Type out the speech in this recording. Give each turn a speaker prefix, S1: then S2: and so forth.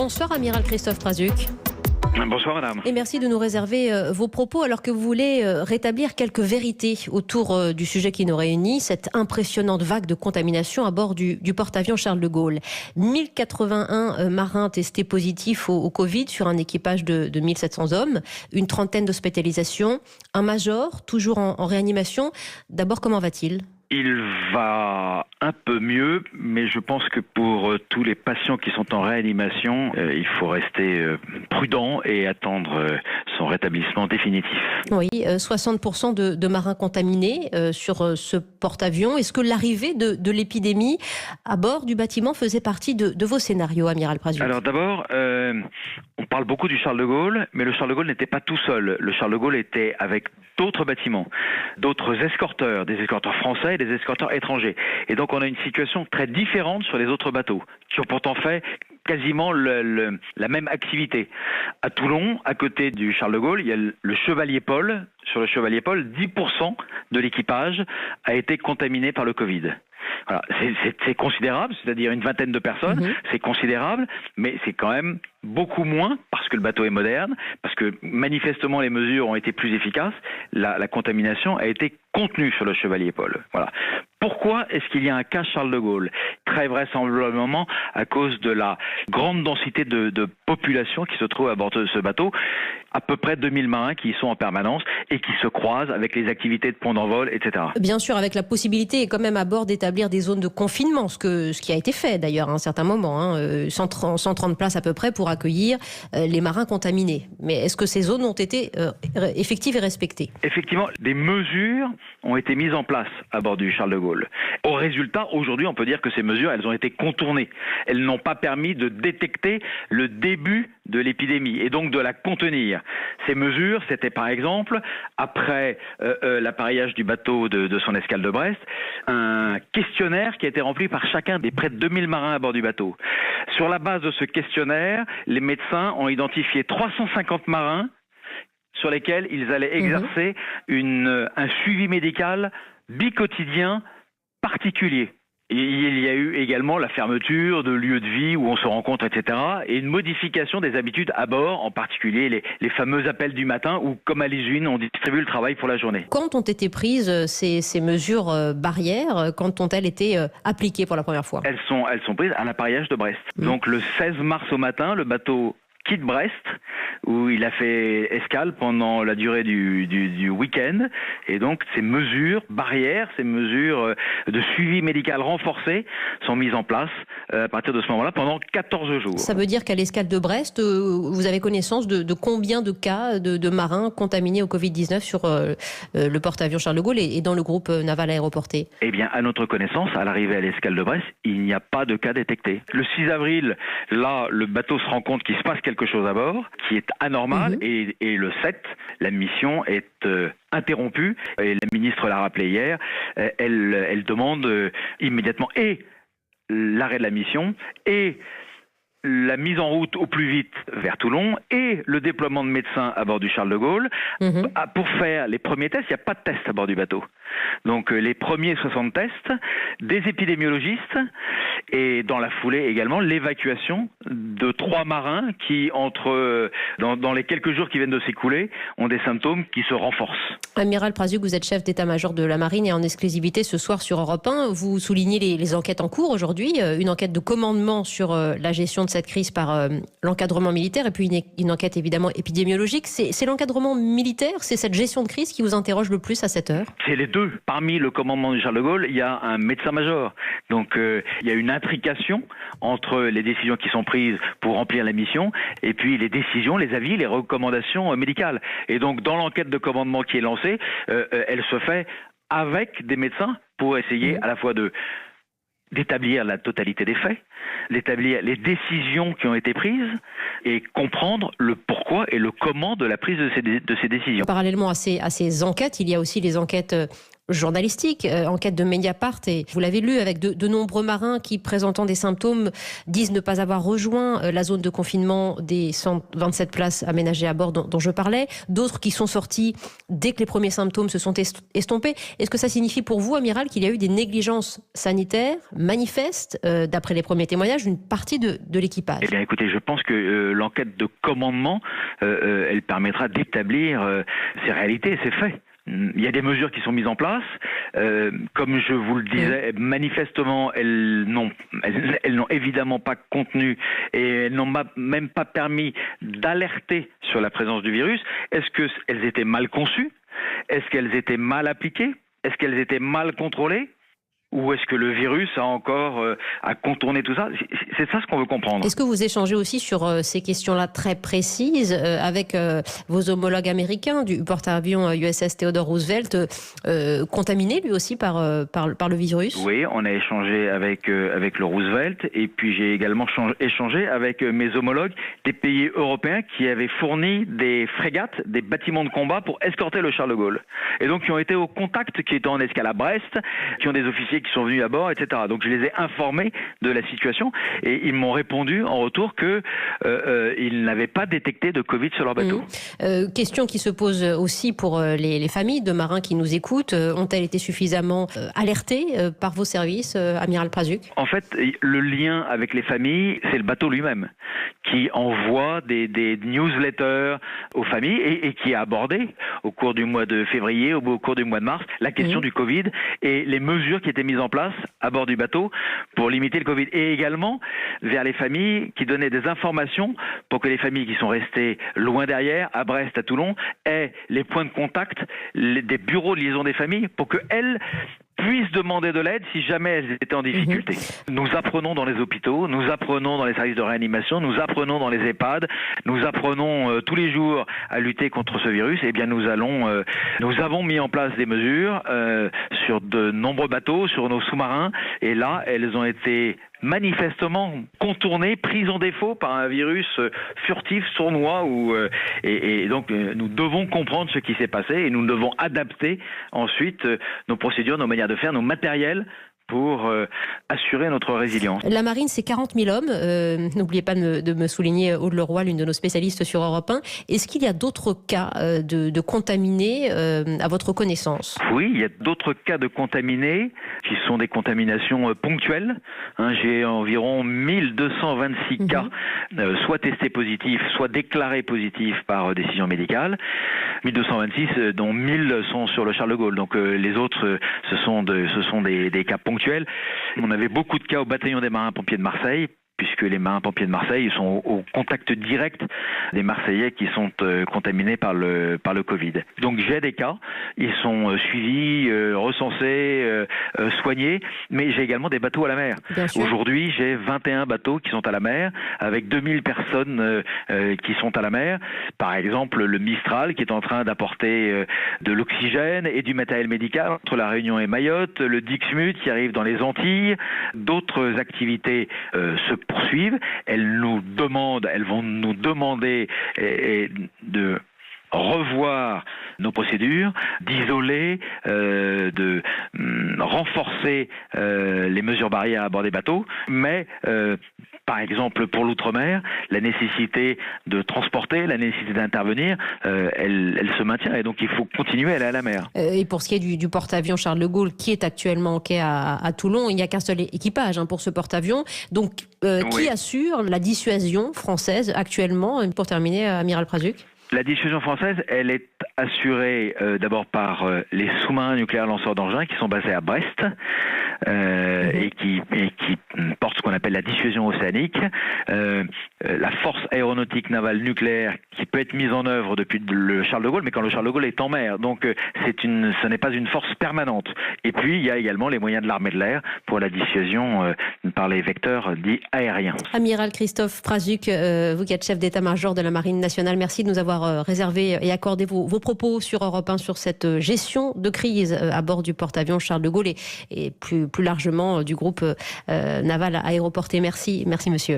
S1: Bonsoir Amiral Christophe Prazuc.
S2: Bonsoir madame.
S1: Et merci de nous réserver vos propos alors que vous voulez rétablir quelques vérités autour du sujet qui nous réunit, cette impressionnante vague de contamination à bord du porte-avions Charles de Gaulle. 1081 marins testés positifs au Covid sur un équipage de 1700 hommes, une trentaine d'hospitalisations, un major toujours en réanimation. D'abord, comment va-t-il ?
S2: Il va un peu mieux, mais je pense que pour tous les patients qui sont en réanimation, il faut rester prudent et attendre son rétablissement définitif.
S1: Oui, 60% de marins contaminés sur ce porte-avions. Est-ce que l'arrivée de l'épidémie à bord du bâtiment faisait partie de vos scénarios, Amiral Prazuc ?
S2: Alors d'abord, on parle beaucoup du Charles de Gaulle, mais le Charles de Gaulle n'était pas tout seul. Le Charles de Gaulle était avec d'autres bâtiments, d'autres escorteurs, des escorteurs français et des escorteurs étrangers. Et donc on a une situation très différente sur les autres bateaux, qui ont pourtant fait quasiment la même activité. À Toulon, à côté du Charles de Gaulle, il y a le Chevalier Paul. Sur le Chevalier Paul, 10% de l'équipage a été contaminé par le Covid. Voilà, c'est considérable, c'est-à-dire une vingtaine de personnes, c'est considérable, mais c'est quand même beaucoup moins parce que le bateau est moderne, parce que manifestement les mesures ont été plus efficaces, la contamination a été contenue sur le Chevalier Paul. Voilà. Pourquoi est-ce qu'il y a un cas Charles de Gaulle ? Très vraisemblablement à cause de la grande densité de population qui se trouve à bord de ce bateau, à peu près 2000 marins qui y sont en permanence et qui se croisent avec les activités de pont d'envol, etc.
S1: Bien sûr, avec la possibilité quand même à bord d'établir des zones de confinement, ce qui a été fait d'ailleurs à un certain moment, 130 places à peu près pour accueillir les marins contaminés. Mais est-ce que ces zones ont été effectives et respectées ?
S2: Effectivement, des mesures ont été mises en place à bord du Charles de Gaulle. Au résultat, aujourd'hui, on peut dire que ces mesures, elles ont été contournées. Elles n'ont pas permis de détecter le début de l'épidémie et donc de la contenir. Ces mesures, c'était par exemple, après l'appareillage du bateau de son escale de Brest, un questionnaire qui a été rempli par chacun des près de 2000 marins à bord du bateau. Sur la base de ce questionnaire, les médecins ont identifié 350 marins sur lesquels ils allaient exercer un suivi médical bicotidien particulier. Il y a eu également la fermeture de lieux de vie où on se rencontre, etc. et une modification des habitudes à bord, en particulier les fameux appels du matin où, comme à l'usine, on distribue le travail pour la journée.
S1: Quand ont été prises ces mesures barrières ? Quand ont-elles été appliquées pour la première fois ?
S2: Elles sont prises à l'appareillage de Brest. Donc le 16 mars au matin, le bateau quitte Brest, où il a fait escale pendant la durée du week-end. Et donc, ces mesures barrières, ces mesures de suivi médical renforcé sont mises en place à partir de ce moment-là pendant 14 jours.
S1: Ça veut dire qu'à l'escale de Brest, vous avez connaissance de combien de cas de marins contaminés au Covid-19 sur le porte-avions Charles de Gaulle et dans le groupe naval aéroporté ?
S2: Eh bien, à notre connaissance, à l'arrivée à l'escale de Brest, il n'y a pas de cas détectés. Le 6 avril, là, le bateau se rend compte qu'il se passe quelque chose à bord qui est anormal et le 7, la mission est interrompue et la ministre l'a rappelé hier, elle demande immédiatement et l'arrêt de la mission et la mise en route au plus vite vers Toulon et le déploiement de médecins à bord du Charles de Gaulle pour faire les premiers tests. Il n'y a pas de tests à bord du bateau. Donc les premiers 60 tests, des épidémiologistes et dans la foulée également l'évacuation de 3 marins qui, dans les quelques jours qui viennent de s'écouler, ont des symptômes qui se renforcent.
S1: Amiral Prazuc, vous êtes chef d'état-major de la Marine et en exclusivité ce soir sur Europe 1. Vous soulignez les enquêtes en cours aujourd'hui, une enquête de commandement sur la gestion de cette crise par l'encadrement militaire et puis une enquête évidemment épidémiologique. C'est l'encadrement militaire, c'est cette gestion de crise qui vous interroge le plus à cette heure ?
S2: C'est les deux. Parmi le commandement du Charles de Gaulle, il y a un médecin-major. Donc il y a une intrication entre les décisions qui sont prises pour remplir la mission et puis les décisions, les avis, les recommandations médicales. Et donc dans l'enquête de commandement qui est lancée, elle se fait avec des médecins pour essayer à la fois d'établir la totalité des faits, d'établir les décisions qui ont été prises et comprendre le pourquoi et le comment de la prise de ces décisions.
S1: Parallèlement à ces enquêtes, il y a aussi les enquêtes journalistique, enquête de Mediapart, et vous l'avez lu, avec de nombreux marins qui, présentant des symptômes, disent ne pas avoir rejoint la zone de confinement des 127 places aménagées à bord dont je parlais. D'autres qui sont sortis dès que les premiers symptômes se sont estompés. Est-ce que ça signifie pour vous, amiral, qu'il y a eu des négligences sanitaires manifestes, d'après les premiers témoignages, d'une partie de l'équipage?
S2: Eh bien, écoutez, je pense que l'enquête de commandement, elle permettra d'établir ces réalités, ces faits. Il y a des mesures qui sont mises en place. Comme je vous le disais, manifestement, elles n'ont évidemment pas contenu et elles n'ont même pas permis d'alerter sur la présence du virus. Est-ce qu'elles étaient mal conçues? Est-ce qu'elles étaient mal appliquées? Est-ce qu'elles étaient mal contrôlées? Ou est-ce que le virus a encore à contourner tout ça? C'est ça ce qu'on veut comprendre.
S1: Est-ce que vous échangez aussi sur ces questions-là très précises avec vos homologues américains du porte-avions USS Theodore Roosevelt, contaminé lui aussi par le virus?
S2: Oui, on a échangé avec le Roosevelt, et puis j'ai également échangé avec mes homologues des pays européens qui avaient fourni des frégates, des bâtiments de combat pour escorter le Charles de Gaulle. Et donc qui ont été au contact, qui étaient en escale à Brest, qui ont des officiers qui sont venus à bord, etc. Donc je les ai informés de la situation et ils m'ont répondu en retour que ils n'avaient pas détecté de Covid sur leur bateau.
S1: Question qui se pose aussi pour les familles de marins qui nous écoutent. Ont-elles été suffisamment alertées par vos services, amiral Prazuc?
S2: En fait, le lien avec les familles, c'est le bateau lui-même qui envoie des newsletters aux familles et qui a abordé au cours du mois de février, au cours du mois de mars, la question du Covid et les mesures qui étaient mises en place à bord du bateau pour limiter le Covid. Et également vers les familles qui donnaient des informations pour que les familles qui sont restées loin derrière, à Brest, à Toulon, aient les points de contact, des bureaux de liaison des familles pour qu'elles puissent demander de l'aide si jamais elles étaient en difficulté. Nous apprenons dans les hôpitaux, nous apprenons dans les services de réanimation, nous apprenons dans les EHPAD, nous apprenons tous les jours à lutter contre ce virus. Eh bien, nous avons mis en place des mesures sur de nombreux bateaux, sur nos sous-marins, et là, elles ont été manifestement contournées, prises en défaut par un virus furtif, sournois, et donc nous devons comprendre ce qui s'est passé et nous devons adapter ensuite nos procédures, nos manières de faire, nos matériels pour assurer notre résilience.
S1: La marine, c'est 40 000 hommes. N'oubliez pas de me souligner Aude Leroy, l'une de nos spécialistes sur Europe 1. Est-ce qu'il y a d'autres cas de contaminés à votre connaissance?
S2: Oui, il y a d'autres cas de contaminés qui sont des contaminations ponctuelles. J'ai environ 1226 cas, soit testés positifs, soit déclarés positifs par décision médicale. 1226, dont 1000 sont sur le Charles de Gaulle. Donc les autres, ce sont des cas ponctuels. On avait beaucoup de cas au bataillon des marins-pompiers de Marseille, puisque les marins-pompiers de Marseille sont au contact direct des Marseillais qui sont contaminés par le Covid. Donc j'ai des cas, ils sont suivis, recensés, soignés, mais j'ai également des bateaux à la mer. Aujourd'hui, j'ai 21 bateaux qui sont à la mer, avec 2000 personnes qui sont à la mer. Par exemple, le Mistral, qui est en train d'apporter de l'oxygène et du matériel médical entre La Réunion et Mayotte, le Dixmude qui arrive dans les Antilles, d'autres activités se poursuivent. Elles vont nous demander de revoir nos procédures, d'isoler, de renforcer les mesures barrières à bord des bateaux, mais par exemple pour l'outre-mer, la nécessité de transporter, la nécessité d'intervenir, elle se maintient et donc il faut continuer à aller à la mer.
S1: Et pour ce qui est du porte-avions Charles de Gaulle qui est actuellement en quai à Toulon, il n'y a qu'un seul équipage pour ce porte-avions. Donc qui assure la dissuasion française actuellement? Pour terminer, amiral Prazuc.
S2: La dissuasion française, elle est assurée d'abord par les sous-marins nucléaires lanceurs d'engins qui sont basés à Brest et qui portent ce qu'on appelle la dissuasion océanique. La force aéronautique navale nucléaire qui peut être mise en œuvre depuis le Charles de Gaulle, mais quand le Charles de Gaulle est en mer. Donc ce n'est pas une force permanente. Et puis il y a également les moyens de l'armée de l'air pour la dissuasion par les vecteurs dits aériens.
S1: Amiral Christophe Prazuc, vous qui êtes chef d'état-major de la Marine nationale, merci de nous avoir réservé et accordé vos propos sur Europe 1 sur cette gestion de crise à bord du porte-avions Charles de Gaulle et plus largement du groupe naval aéroporté. Merci monsieur.